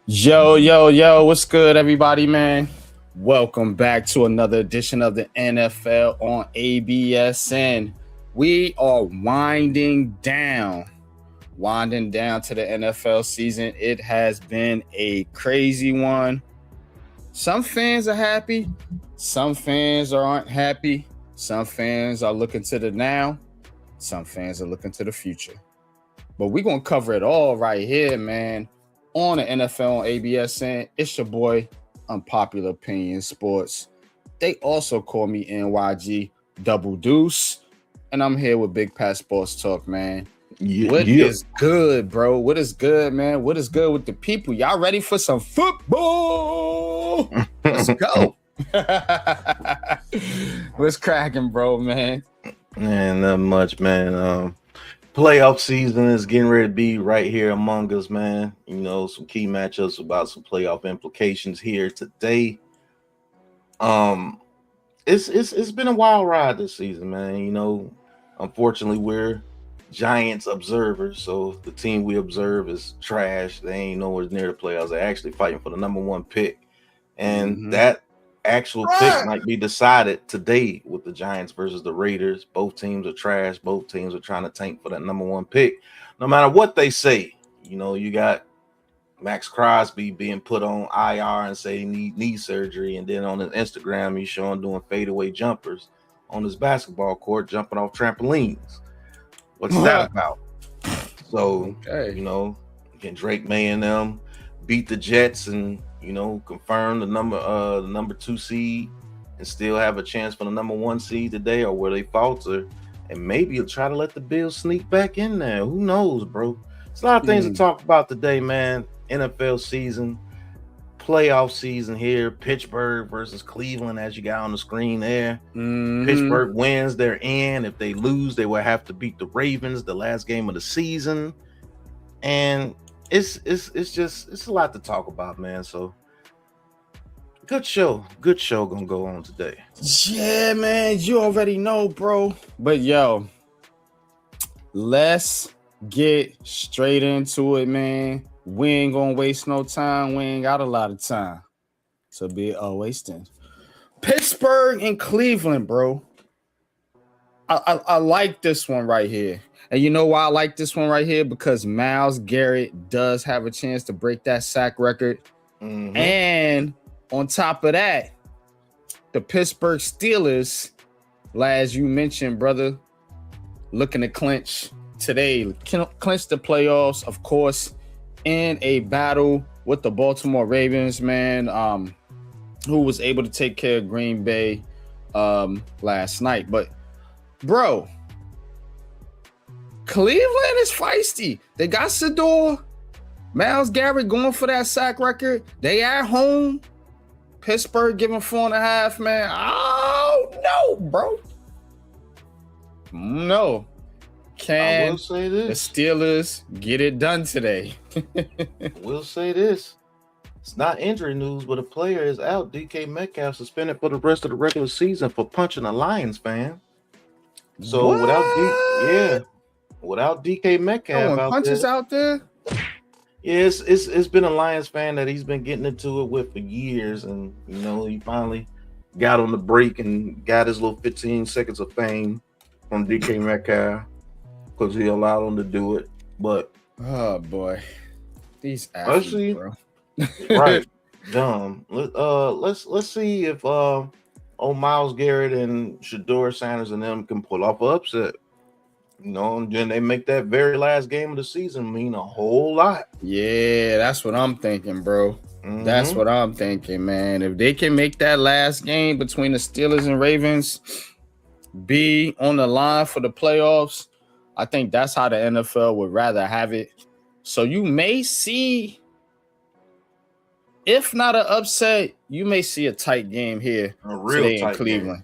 Yo, what's good, everybody, man? Welcome back to another edition of the NFL on ABSN. We are winding down to the NFL season. It has been a crazy one. Some fans are happy, some fans aren't happy, some fans are looking to the now, some fans are looking to the future. But we're going to cover it all right here, man. On the NFL on ABSN, it's your boy, Unpopular Opinion Sports. They also call me NYG Double Deuce. And I'm here with Big Pat Sports Talk, man. What is good, bro? What is good, man? What is good with the people? Y'all ready for some football? Let's go. What's cracking, bro, man? Man, not much, man. Playoff season is getting ready to be right here among us, man. You know, some key matchups about some playoff implications here today. It's been a wild ride this season, man. You know, unfortunately, we're Giants observers, so the team we observe is trash. They ain't nowhere near the playoffs. They're actually fighting for the number one pick, and that actual pick might be decided today with the Giants versus the Raiders. Both teams are trash. Both teams are trying to tank for that number one pick. No matter what they say, you know, you got Max Crosby being put on IR and say he need knee surgery, and then on his Instagram he's showing doing fadeaway jumpers on his basketball court, jumping off trampolines. What's that about? So, you know, can Drake May and them beat the Jets and, you know, confirm the number 2 seed and still have a chance for the number 1 seed today, or where they falter and maybe you'll try to let the Bills sneak back in there? Who knows, bro? It's a lot of things to talk about today, man. NFL season, playoff season here. Pittsburgh versus Cleveland, as you got on the screen there. Pittsburgh wins, they're in. If they lose, they will have to beat the Ravens, the last game of the season. And it's a lot to talk about, man. So good show gonna go on today. Yeah, man, you already know, bro. But yo, let's get straight into it, man. We ain't gonna waste no time. We ain't got a lot of time to be wasting. Pittsburgh and Cleveland, bro. I like this one right here. And you know why I like this one right here? Because Myles Garrett does have a chance to break that sack record. And on top of that, the Pittsburgh Steelers, as you mentioned, brother, looking to clinch today. Clinch the playoffs, of course, in a battle with the Baltimore Ravens, man, who was able to take care of Green Bay last night. But, bro, Cleveland is feisty. They got Sedor, Myles Garrett going for that sack record. They at home. Pittsburgh giving 4.5, man. Oh, no, bro. No. Can I will say this. The Steelers get it done today? We'll say this. It's not injury news, but a player is out. DK Metcalf suspended for the rest of the regular season for punching a Lions fan. So without DK Metcalf out there. Yeah, it's been a Lions fan that he's been getting into it with for years, and you know he finally got on the break and got his little 15 seconds of fame from DK Metcalf because he allowed him to do it. But oh boy, these athletes, bro. Right, dumb. Let's see if Myles Garrett and Shedeur Sanders and them can pull off an upset. You know, and then they make that very last game of the season mean a whole lot. Yeah, that's what I'm thinking, bro. That's what I'm thinking, man. If they can make that last game between the Steelers and Ravens be on the line for the playoffs, I think that's how the NFL would rather have it. So you may see, if not an upset, you may see a tight game here today in Cleveland.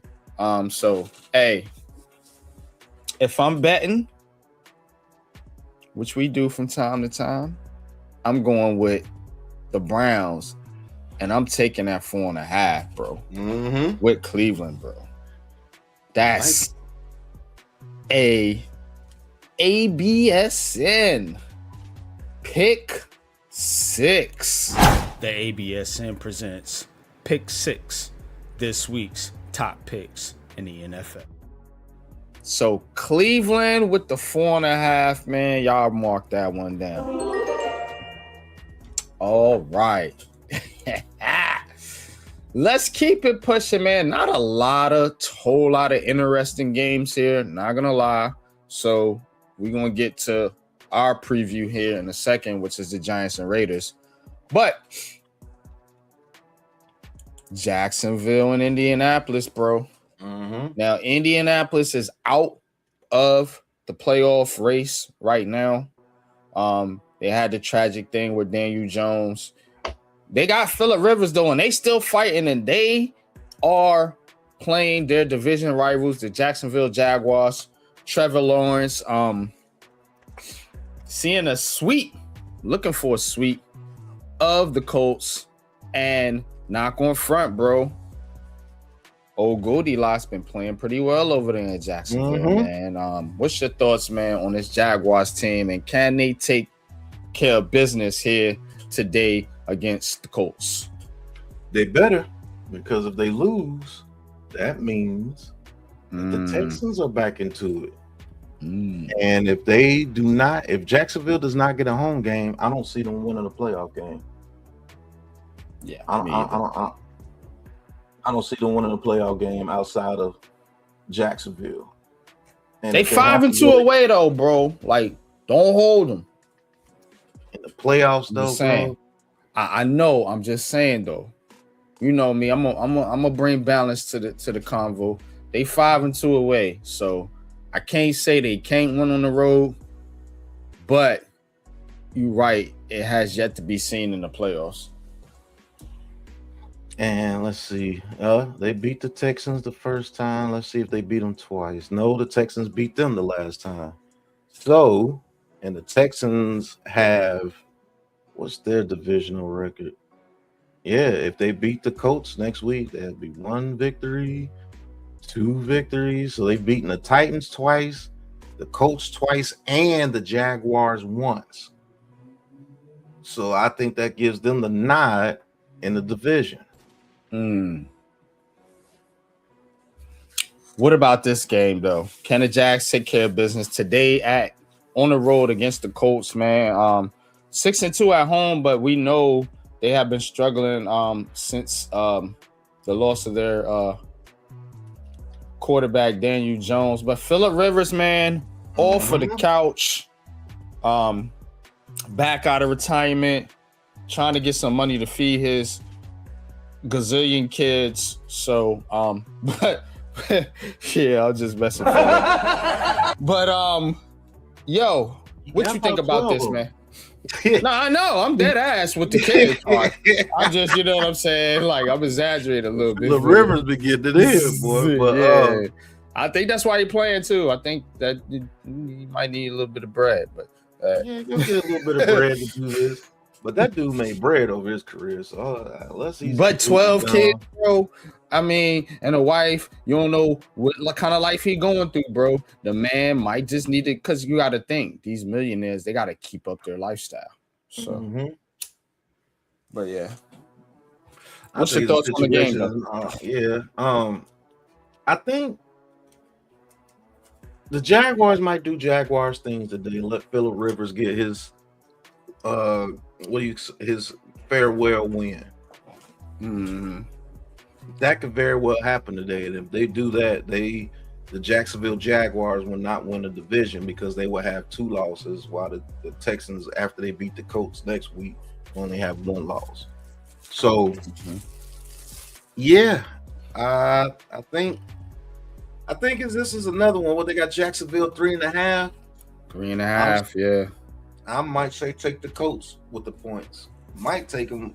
So, hey, if I'm betting, which we do from time to time, I'm going with the Browns, and I'm taking that 4.5, bro. With Cleveland, bro. That's a ABSN pick 6. The ABSN presents Pick 6, this week's top picks in the NFL. So Cleveland with the 4.5, man. Y'all mark that one down. All right. Let's keep it pushing, man. Not a whole lot of interesting games here. Not gonna lie. So we're gonna get to our preview here in a second, which is the Giants and Raiders. But Jacksonville and Indianapolis, bro. Mm-hmm. Now, Indianapolis is out of the playoff race right now. They had the tragic thing with Daniel Jones. They got Phillip Rivers, though, and they still fighting, and they are playing their division rivals, the Jacksonville Jaguars. Trevor Lawrence, seeing a sweep, looking for a sweep of the Colts, and not on front, bro. Old Goldilocks been playing pretty well over there in Jacksonville, man. What's your thoughts, man, on this Jaguars team, and can they take care of business here today against the Colts? They better, because if they lose, that means that the Texans are back into it. And if they do not, if Jacksonville does not get a home game, I don't see them winning a playoff game. Yeah, I don't see them winning a playoff game outside of Jacksonville. And they 5-2 away though, bro. Like, don't hold them in the playoffs, though. Bro. I know. I'm just saying though. You know me. I'm gonna bring balance to the convo. They 5-2 away, so I can't say they can't win on the road, but you're right. It has yet to be seen in the playoffs. And let's see. They beat the Texans the first time. Let's see if they beat them twice. No, the Texans beat them the last time. So, and the Texans have, what's their divisional record? Yeah, if they beat the Colts next week, that'd be 1 victory, 2 victories. So they've beaten the Titans twice, the Colts twice, and the Jaguars once. So I think that gives them the nod in the division. What about this game, though? Can the Jags take care of business today on the road against the Colts, man? 6-2 at home, but we know they have been struggling since the loss of their quarterback, Daniel Jones. But Phillip Rivers, man, all for the couch, back out of retirement, trying to get some money to feed his gazillion kids. So, but yeah, I'll just mess with that. But yo, what you think about this, man? No, I know I'm dead ass with the kids part. I'm just, you know what I'm saying? Like, I'm exaggerating a little bit. The Rivers be getting it in, boy. But yeah. I think that's why he's playing too. I think that he might need a little bit of bread, but yeah, go get a little bit of bread to do this. But that dude made bread over his career, so let's see. But 12 kids, bro. I mean, and a wife. You don't know what kind of life he going through, bro. The man might just need it, because you got to think, these millionaires, they got to keep up their lifestyle. So, but yeah. What's your thoughts on the game, though? I think the Jaguars might do Jaguars things today and let Phillip Rivers get his his farewell win. That could very well happen today. And if they do that, the Jacksonville Jaguars will not win the division, because they will have 2 losses, while the Texans, after they beat the Colts next week, only have 1 loss. So yeah, I think this is another one. What, they got Jacksonville 3.5? 3.5, yeah. I might say take the Colts with the points. Might take them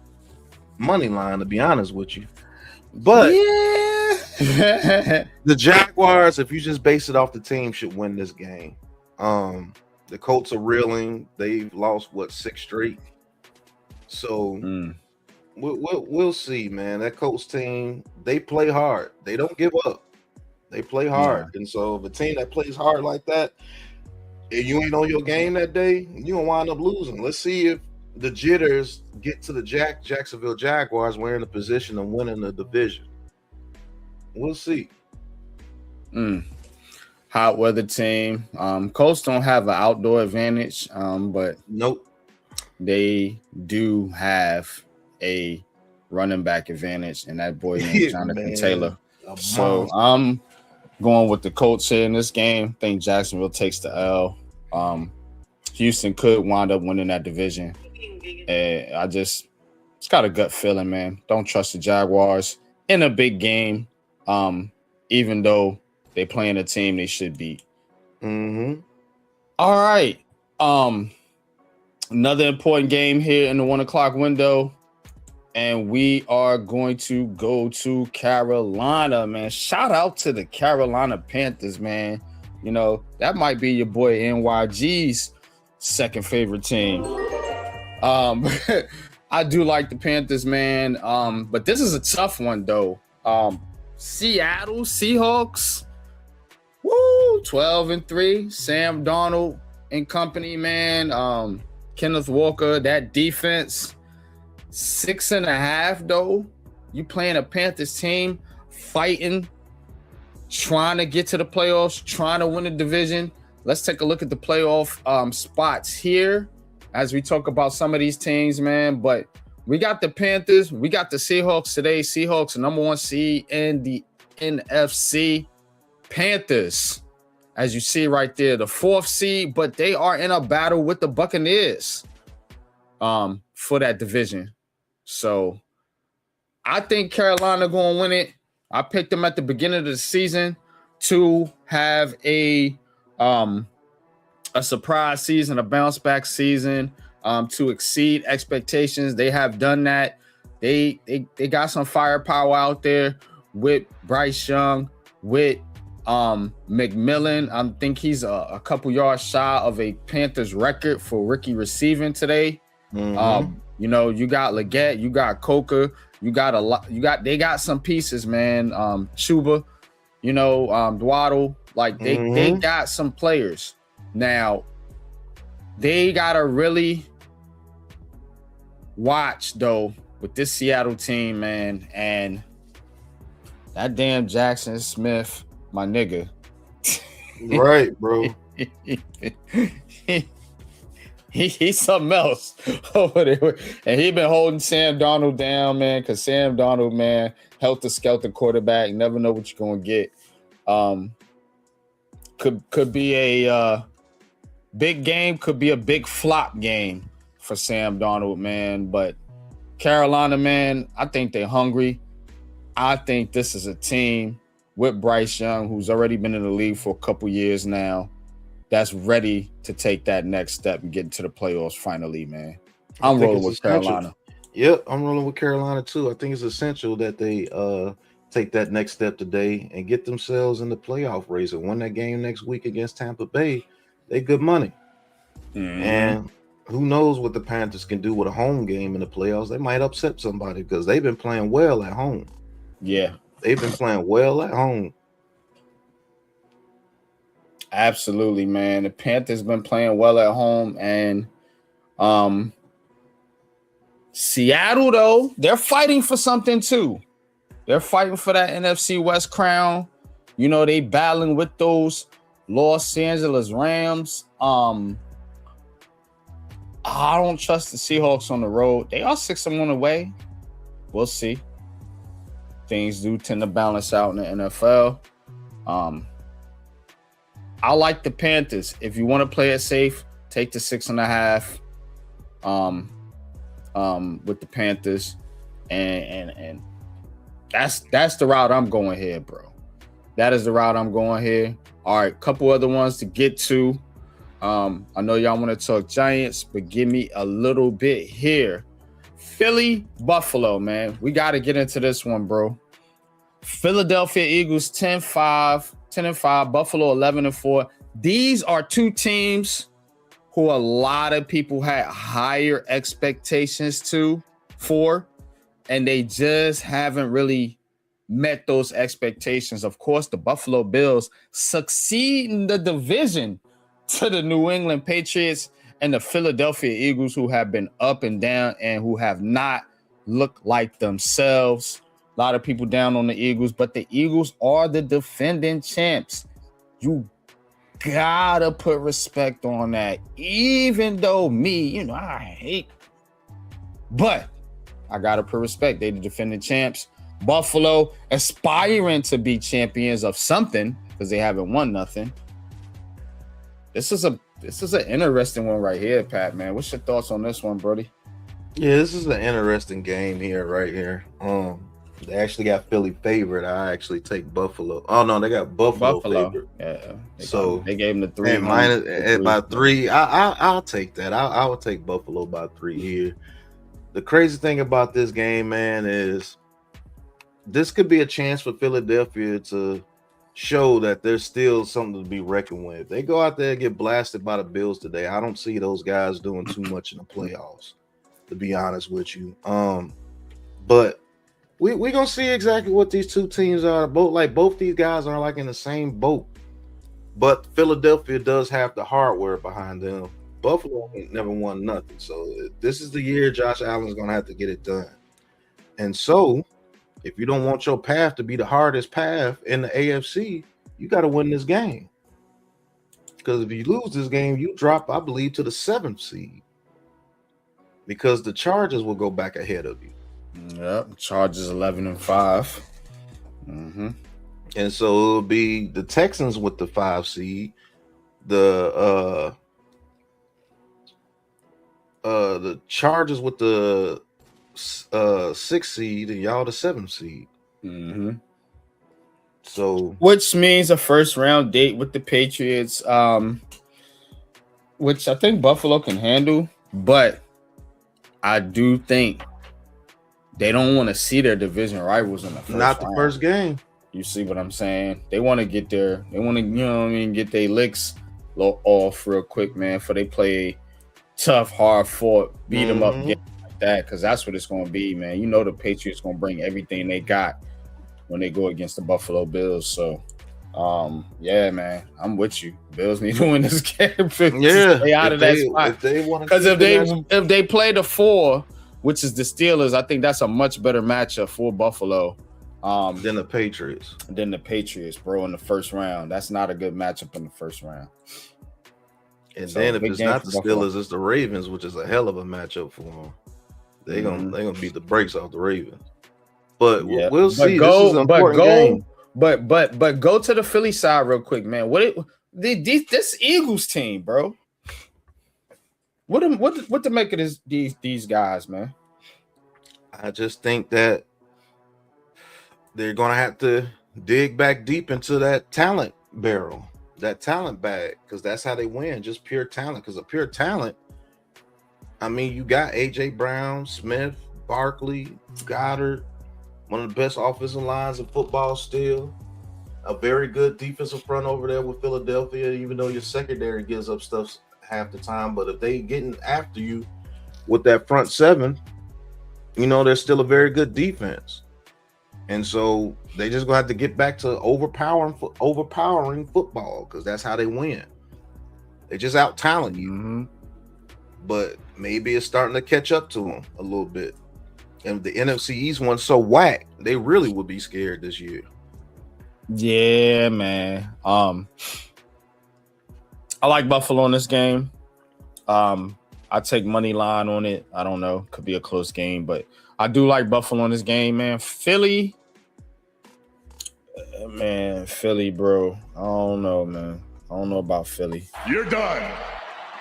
money line, to be honest with you. But yeah, the Jaguars, if you just base it off the team, should win this game. The Colts are reeling. They've lost 6 straight. So we'll see, man. That Colts team, they play hard. They don't give up. They play hard. And so if a team that plays hard like that, if you ain't on your game that day, you're gonna wind up losing. Let's see if the jitters get to the Jacksonville Jaguars, we're in a position of winning the division. We'll see. Hot weather team. Colts don't have an outdoor advantage, but nope, they do have a running back advantage, and that boy named Jonathan Taylor. So I'm going with the Colts here in this game. I think Jacksonville takes the L. Houston could wind up winning that division. And it's got a gut feeling, man. Don't trust the Jaguars in a big game, even though they playing a team they should beat. Mm-hmm. All right. Another important game here in the 1 o'clock window. And we are going to go to Carolina, man. Shout out to the Carolina Panthers, man. You know, that might be your boy NYG's second favorite team. I do like the Panthers, man. But this is a tough one, though. Seattle Seahawks. Woo! 12-3. Sam Darnold and company, man. Kenneth Walker, that defense. 6.5, though. You playing a Panthers team, fighting, trying to get to the playoffs, trying to win the division. Let's take a look at the playoff spots here as we talk about some of these teams, man. But we got the Panthers. We got the Seahawks today. Seahawks, number 1 seed in the NFC. Panthers, as you see right there, the 4th seed, but they are in a battle with the Buccaneers for that division. So I think Carolina going to win it. I picked them at the beginning of the season to have a surprise season, a bounce back season, to exceed expectations. They have done that. They got some firepower out there with Bryce Young, with McMillan. I think he's a couple yards shy of a Panthers record for rookie receiving today. Mm-hmm. You know, you got Leggett, you got Coker, you got a lot. They got some pieces, man. Chuba, you know, Dwaddle. Like they got some players. Now they gotta really watch though with this Seattle team, man, and that damn Jackson Smith, my nigga. Right, bro. He's something else over there. And he been holding Sam Darnold down, man, because Sam Darnold, man, helter-skelter quarterback. Never know what you're going to get. Could be a big game, could be a big flop game for Sam Darnold, man. But Carolina, man, I think they're hungry. I think this is a team with Bryce Young, who's already been in the league for a couple years now, that's ready to take that next step and get into the playoffs finally, man. I'm rolling with Carolina. Yep, I'm rolling with Carolina too. I think it's essential that they take that next step today and get themselves in the playoff race and win that game next week against Tampa Bay. They good money. Mm-hmm. And who knows what the Panthers can do with a home game in the playoffs. They might upset somebody because they've been playing well at home. Yeah. They've been playing well at home. Absolutely, man. The Panthers been playing well at home, and Seattle, though, they're fighting for something too. They're fighting for that NFC West crown. You know, they battling with those Los Angeles Rams. I don't trust the Seahawks on the road. They are 6-1 away. We'll see. Things do tend to balance out in the NFL. I like the Panthers. If you want to play it safe, take the 6.5 with the Panthers. And that's the route I'm going here, bro. That is the route I'm going here. All right, couple other ones to get to. I know y'all want to talk Giants, but give me a little bit here. Philly, Buffalo, man. We got to get into this one, bro. Philadelphia Eagles 10-5, Buffalo 11-4. These are two teams who a lot of people had higher expectations for, and they just haven't really met those expectations. Of course, the Buffalo Bills succeed in the division to the New England Patriots. and the Philadelphia Eagles, who have been up and down and who have not looked like themselves. A lot of people down on the Eagles, but the Eagles are the defending champs. You gotta put respect on that. Even though I hate, but I gotta put respect. They the defending champs. Buffalo aspiring to be champions of something because they haven't won nothing. This is an interesting one right here, Pat, man. What's your thoughts on this one, Brody? Yeah, this is an interesting game here, right here. They actually got Philly favored. I actually take Buffalo. Oh no, they got Buffalo favored. Yeah. They gave them the 3 minus by 3. I'll take that. I would take Buffalo by 3 here. The crazy thing about this game, man, is this could be a chance for Philadelphia to show that there's still something to be reckoned with. If they go out there and get blasted by the Bills today, I don't see those guys doing too much in the playoffs, to be honest with you. But we're gonna see exactly what these two teams are. Both these guys are like in the same boat. But Philadelphia does have the hardware behind them. Buffalo ain't never won nothing. So this is the year Josh Allen's gonna have to get it done. And so if you don't want your path to be the hardest path in the AFC, you got to win this game. Because if you lose this game, you drop, I believe, to the 7th seed. Because the Chargers will go back ahead of you. Yep, Chargers 11-5. Mm-hmm. And so it'll be the Texans with the 5 seed, the Chargers with the 6th seed, and y'all the 7th seed. Mm-hmm. So, which means a first round date with the Patriots, which I think Buffalo can handle, but I do think they don't want to see their division rivals in the first not the round. First game. You see what I'm saying? They want to get there. They want to, get their licks off real quick, man, for they play tough, hard fought, beat them up, get like that, because that's what it's going to be, man. The Patriots going to bring everything they got when they go against the Buffalo Bills. So, yeah, man, I'm with you. Bills need to win this game. Stay out of that spot. Because if they play the 4, which is the Steelers, I think that's a much better matchup for Buffalo. Than the Patriots. Bro, in the first round. That's not a good matchup in the first round. And so then if it's not the Steelers, it's the Ravens, which is a hell of a matchup for them. They're gonna beat the brakes off the Ravens. But we'll see. This is an important game. But go to the Philly side real quick, man. This Eagles team, bro? What to make of these guys, man? I just think that they're gonna have to dig back deep into that talent barrel, that talent bag, because that's how they win. Just pure talent. Because of pure talent, I mean, you got AJ Brown, Smith, Barkley, Goddard, one of the best offensive lines in football still. A very good defensive front over there with Philadelphia, even though your secondary gives up stuff half the time. But if they getting after you with that front 7, they're still a very good defense. And so they just gonna have to get back to overpowering football, because that's how they win. They just out talent you, but maybe it's starting to catch up to them a little bit. And the NFC East one's so whack, they really would be scared this year. Yeah, man. I like Buffalo in this game. I take money line on it. I don't know, could be a close game, but I do like Buffalo in this game, man. Philly, bro. I don't know, man. I don't know about Philly. You're done.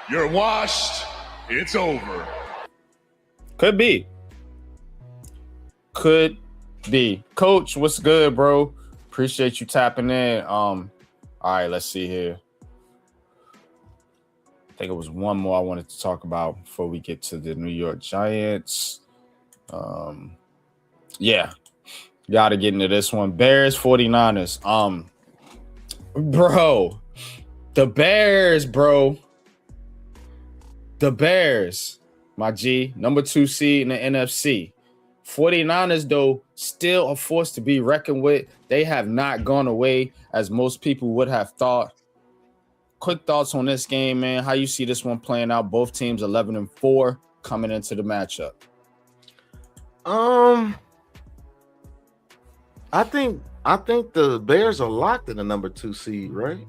You're washed. It's over. Could be. Coach, what's good, bro? Appreciate you tapping in. All right, let's see here. I think it was one more I wanted to talk about before we get to the New York Giants. Gotta get into this one. Bears 49ers. Bro, the Bears, my G, number 2 seed in the NFC. 49ers, though, still a force to be reckoned with. They have not gone away as most people would have thought. quick thoughts on this game, man. How you see this one playing out? Both teams 11-4 coming into the matchup. I think the Bears are locked in the number 2 seed, right?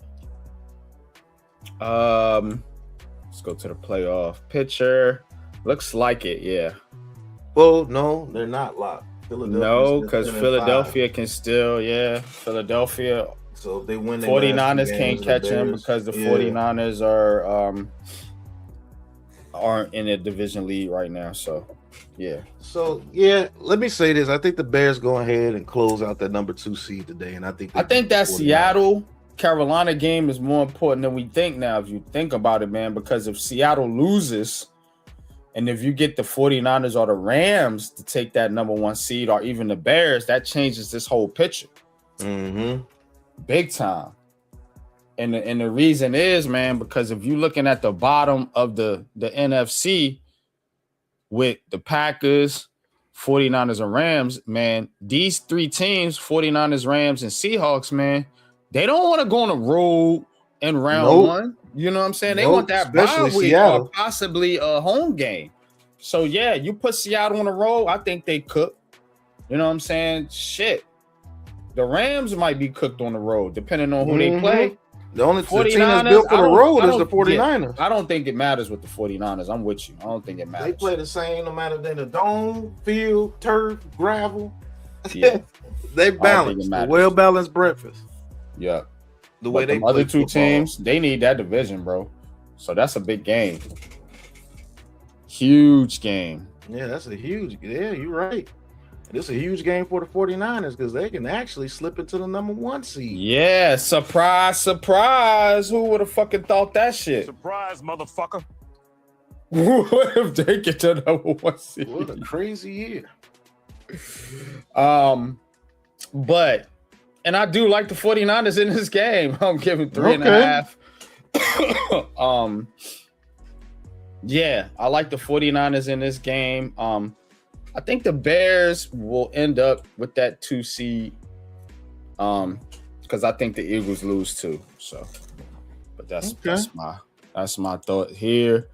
Let's go to the playoff picture. Looks like it, yeah. Well, no, they're not locked. No, because Philadelphia can still, Philadelphia. So if they win, 49ers can't catch them because the 49ers aren't in a division lead right now. So, yeah. So, yeah, let me say this. I think the Bears go ahead and close out that number 2 seed today. And I think that Seattle-Carolina game is more important than we think now, if you think about it, man, because if Seattle loses and if you get the 49ers or the Rams to take that number 1 seed or even the Bears, that changes this whole picture. Mm-hmm. Big time. And the reason is, man, because if you're looking at the bottom of the NFC with the Packers, 49ers, and Rams, man, these 3 teams, 49ers, Rams, and Seahawks, man, they don't want to go on a road in round 1. You know what I'm saying? They want that bye week or possibly a home game. So, yeah, you put Seattle on the road, I think they cook. You know what I'm saying? Shit. The Rams might be cooked on the road, depending on who they play. The only team that's built for the road is the 49ers. I don't think it matters with the 49ers. I'm with you. I don't think it matters. They play the same no matter if they're the dome, field, turf, gravel. Yeah. They balance. Well-balanced breakfast. Yeah. The way they play other 2 teams, they need that division, bro. So that's a big game. Huge game. Yeah, that's a huge. Yeah, you're right. This is a huge game for the 49ers because they can actually slip into the number 1 seed. Yeah, surprise, surprise. Who would have fucking thought that shit? Surprise, motherfucker. What if they get to the number 1 seed? What a crazy year. But, and I do like the 49ers in this game. I'm giving 3.5. Yeah, I like the 49ers in this game. I think the Bears will end up with that 2 seed. Because I think the Eagles lose too. So, but that's my thought here.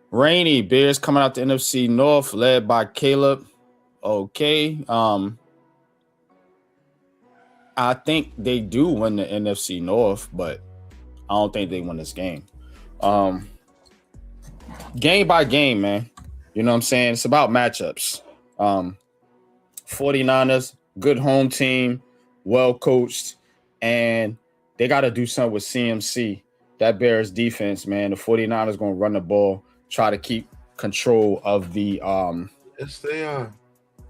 Rainy Bears coming out the NFC North, led by Caleb. Okay. I think they do win the NFC North, but I don't think they win this game. Game by game, man. You know what I'm saying? It's about matchups. 49ers, good home team, well coached, and they got to do something with CMC. That Bears defense, man. The 49ers going to run the ball, try to keep control of the yes, they are.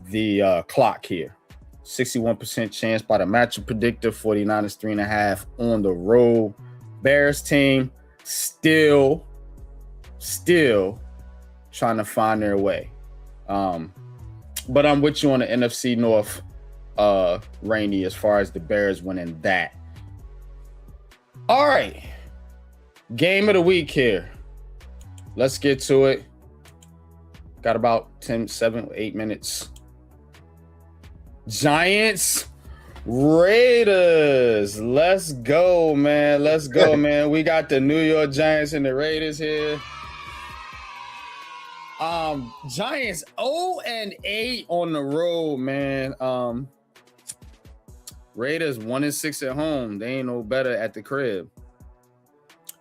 The clock here. 61% chance by the matchup predictor. 49ers 3.5 on the road. Bears team still trying to find their way. But I'm with you on the NFC North, Rainy, as far as the Bears winning that. All right. Game of the week here. Let's get to it. Got about 8 minutes. Giants, Raiders. Let's go, man. Let's go, man. We got the New York Giants and the Raiders here. Giants 0-8 on the road, man. Raiders 1-6 at home. They ain't no better at the crib.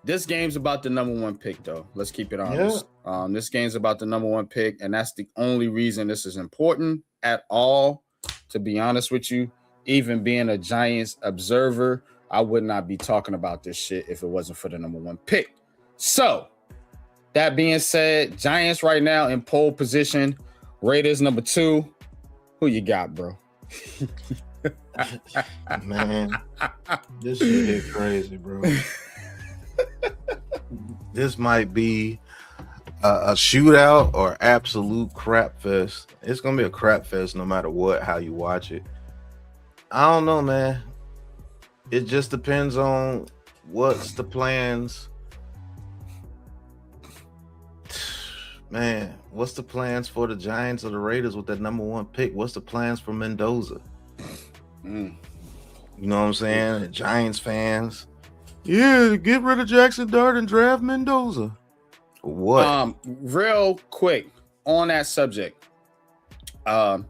This game's about the number 1 pick, though. Let's keep it honest. Yeah. This game's about the number 1 pick, and that's the only reason this is important at all. To be honest with you, even being a Giants observer, I would not be talking about this shit if it wasn't for the number 1 pick. So, that being said, Giants right now in pole position. Raiders number 2. Who you got, bro? Man, this shit is crazy, bro. This might be a shootout or absolute crap fest. It's gonna be a crap fest no matter what, how you watch it. I don't know, man. It just depends on what's the plans. Man, what's the plans for the Giants or the Raiders with that number 1 pick? What's the plans for Mendoza? You know what I'm saying? The Giants fans. Yeah, get rid of Jackson Dart and draft Mendoza. What? Real quick on that subject. I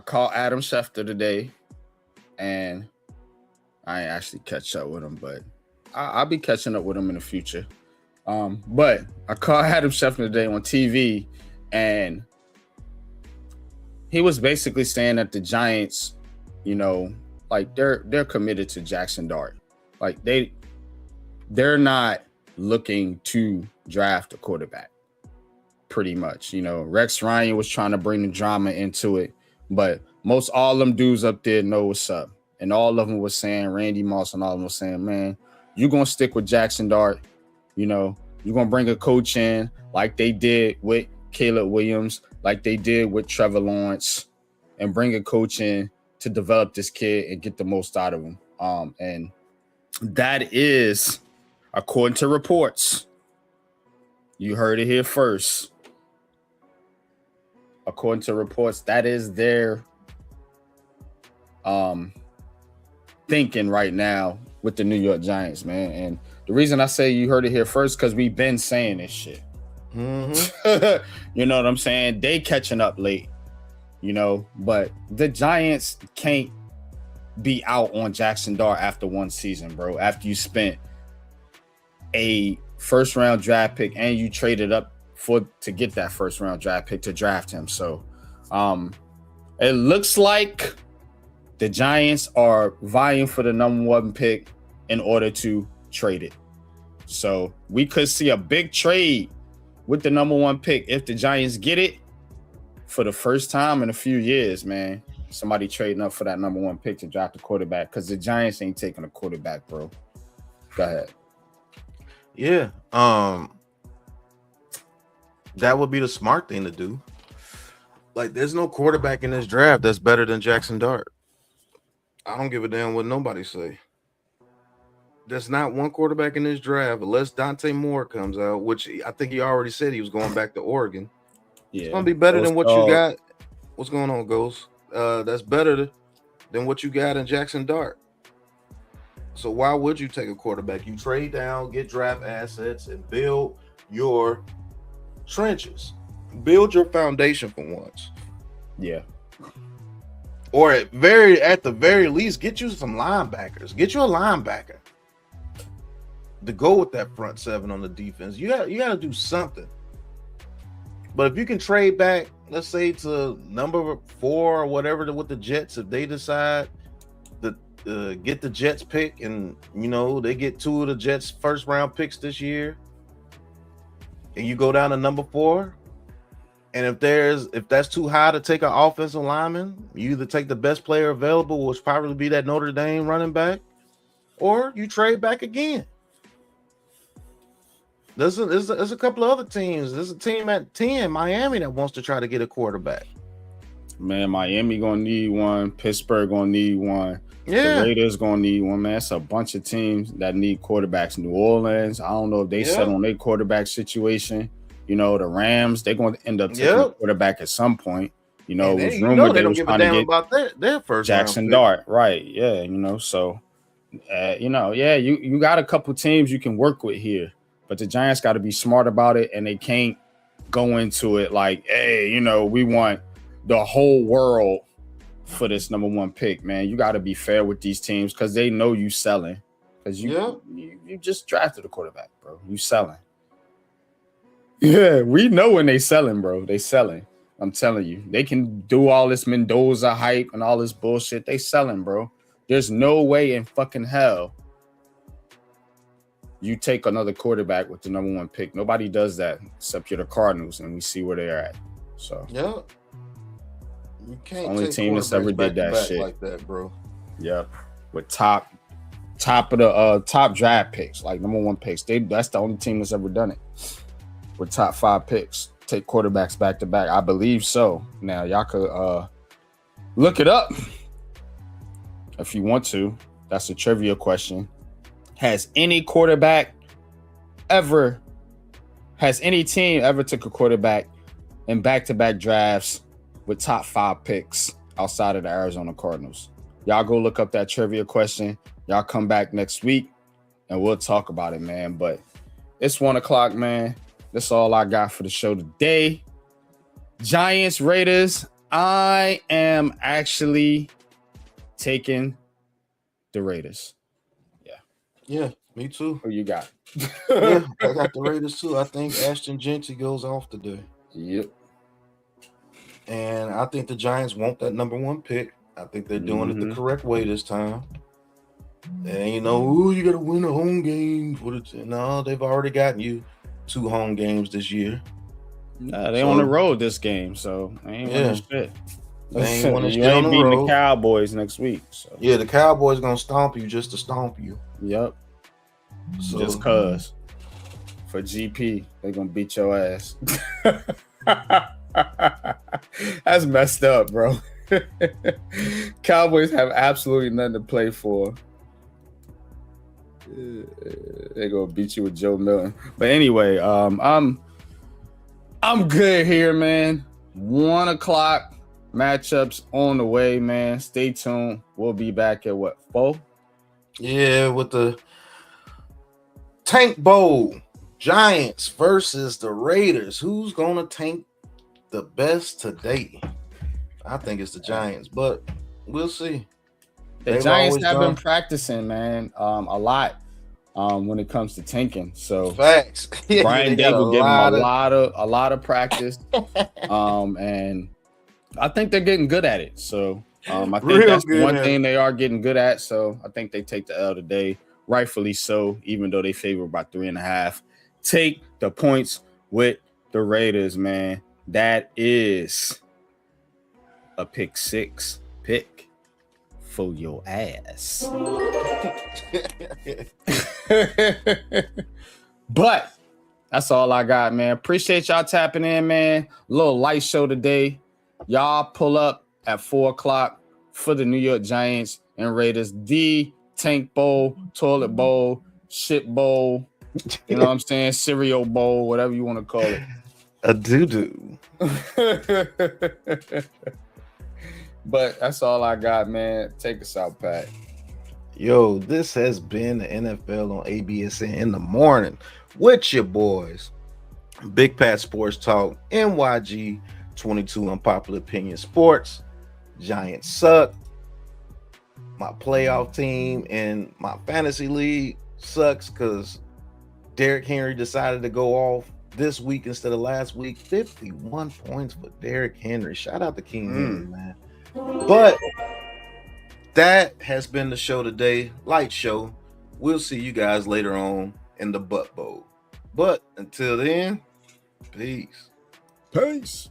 called Adam Schefter today, and I ain't actually catch up with him, but I'll be catching up with him in the future. But I called Adam Schefter today on TV, and he was basically saying that the Giants, you know, like they're committed to Jackson Dart. Like they're not looking to draft a quarterback. Pretty much, you know, Rex Ryan was trying to bring the drama into it, but most all them dudes up there know what's up. And all of them was saying, Randy Moss and all of them was saying, man, you're going to stick with Jackson Dart. You know, you're going to bring a coach in like they did with Caleb Williams, like they did with Trevor Lawrence, and bring a coach in to develop this kid and get the most out of him. And that is, according to reports, you heard it here first. According to reports, that is their thinking right now with the New York Giants, man. And the reason I say you heard it here first, because we've been saying this shit. Mm-hmm. You know what I'm saying? They catching up late, you know, but the Giants can't be out on Jackson Dart after one season, bro. After you spent a first round draft pick and you traded up to get that first round draft pick to draft him. So it looks like the Giants are vying for the number one pick in order to trade it. So we could see a big trade with the number one pick if the Giants get it for the first time in a few years, man. Somebody trading up for that number one pick to draft a quarterback, because the Giants ain't taking a quarterback, bro. Go ahead. Yeah. That would be the smart thing to do. Like, there's no quarterback in this draft that's better than Jackson Dart. I don't give a damn what nobody say. There's not one quarterback in this draft, unless Dante Moore comes out, which I think he already said he was going back to Oregon. Yeah, it's going to be better than what you got. What's going on, Ghost? That's better than what you got in Jackson Dart. So why would you take a quarterback? You trade down, get draft assets, and build your trenches. Build your foundation for once. Yeah. Or at the very least, get you some linebackers. Get you a linebacker to go with that front seven on the defense. You got to do something. But if you can trade back, let's say to number 4 or whatever with the Jets, if they decide to get the Jets pick, and you know they get 2 of the Jets first round picks this year, and you go down to number 4, and if that's too high to take an offensive lineman, you either take the best player available, which probably be that Notre Dame running back, or you trade back again. There's a couple of other teams. There's a team at 10, Miami, that wants to try to get a quarterback. Man, Miami gonna need one. Pittsburgh gonna need one. Yeah. The Raiders gonna need one, man. It's a bunch of teams that need quarterbacks. New Orleans, I don't know if they settle on their quarterback situation. You know, the Rams, they're going to end up taking a quarterback at some point. You know, it was rumored they was trying to get about their first Jackson Dart, right? Yeah, you know, so you know, yeah, you got a couple teams you can work with here, but the Giants got to be smart about it, and they can't go into it like, hey, you know, we want the whole world for this number one pick, man. You got to be fair with these teams because they know you selling, because you just drafted a quarterback, bro. You selling. Yeah, we know when they selling, bro. They selling. I'm telling you. They can do all this Mendoza hype and all this bullshit. They selling, bro. There's no way in fucking hell you take another quarterback with the number one pick. Nobody does that except you're the Cardinals, and we see where they're at. So yeah, you can't. Only take team that's ever did that shit like that, bro. Yep, with top of the top draft picks, like number one picks. That's the only team that's ever done it. With top 5 picks, take quarterbacks back to back. I believe so. Now y'all could look it up if you want to. That's a trivia question. Has any team ever took a quarterback in back-to-back drafts with top 5 picks outside of the Arizona Cardinals? Y'all go look up that trivia question. Y'all come back next week and we'll talk about it, man. But it's 1:00, man. That's all I got for the show today. Giants, Raiders. I am actually taking the Raiders. Yeah, me too. Who you got? Yeah, I got the Raiders too. I think Ashton Genty goes off today. Yep. And I think the Giants want that number 1 pick. I think they're doing it the correct way this time. And you got to win a home game for the. No, they've already gotten you 2 home games this year. Nah, they on the road this game, so they ain't winning shit. They ain't winning You shit on ain't the beating road. the Cowboys next week. So. Yeah, the Cowboys gonna stomp you just to stomp you. Yep. So, just cause for GP, they gonna beat your ass. That's messed up, bro. Cowboys have absolutely nothing to play for. They're gonna beat you with Joe Milton. But anyway, I'm good here, man. 1:00 matchups on the way, man. Stay tuned. We'll be back at 4? Yeah, with the Tank Bowl, Giants versus the Raiders. Who's gonna tank the best today? I think it's the Giants, but we'll see. The Giants have been practicing, man, a lot when it comes to tanking. So facts. Brian Dable gave them a lot of practice, and I think they're getting good at it. So I think that's one thing they are getting good at. So I think they take the L today, rightfully so, even though they favor by 3.5. Take the points with the Raiders, man. That is a pick 6 pick for your ass. But that's all I got, man. Appreciate y'all tapping in, man. Little light show today. Y'all pull up at 4:00 for the New York Giants and Raiders. The Tank Bowl, Toilet Bowl, Shit Bowl. You know what I'm saying? Cereal Bowl, whatever you want to call it. A doo-doo. But that's all I got, man. Take us out, Pat. Yo, this has been the NFL on ABSN in the morning with your boys. Big Pat Sports Talk, NYG 22 Unpopular Opinion Sports. Giants suck. My playoff team and my fantasy league sucks because Derrick Henry decided to go off this week instead of last week. 51 points for Derrick Henry. Shout out to King Henry, man. But that has been the show today. Light show. We'll see you guys later on in the Butt Bowl. But until then, peace. Peace.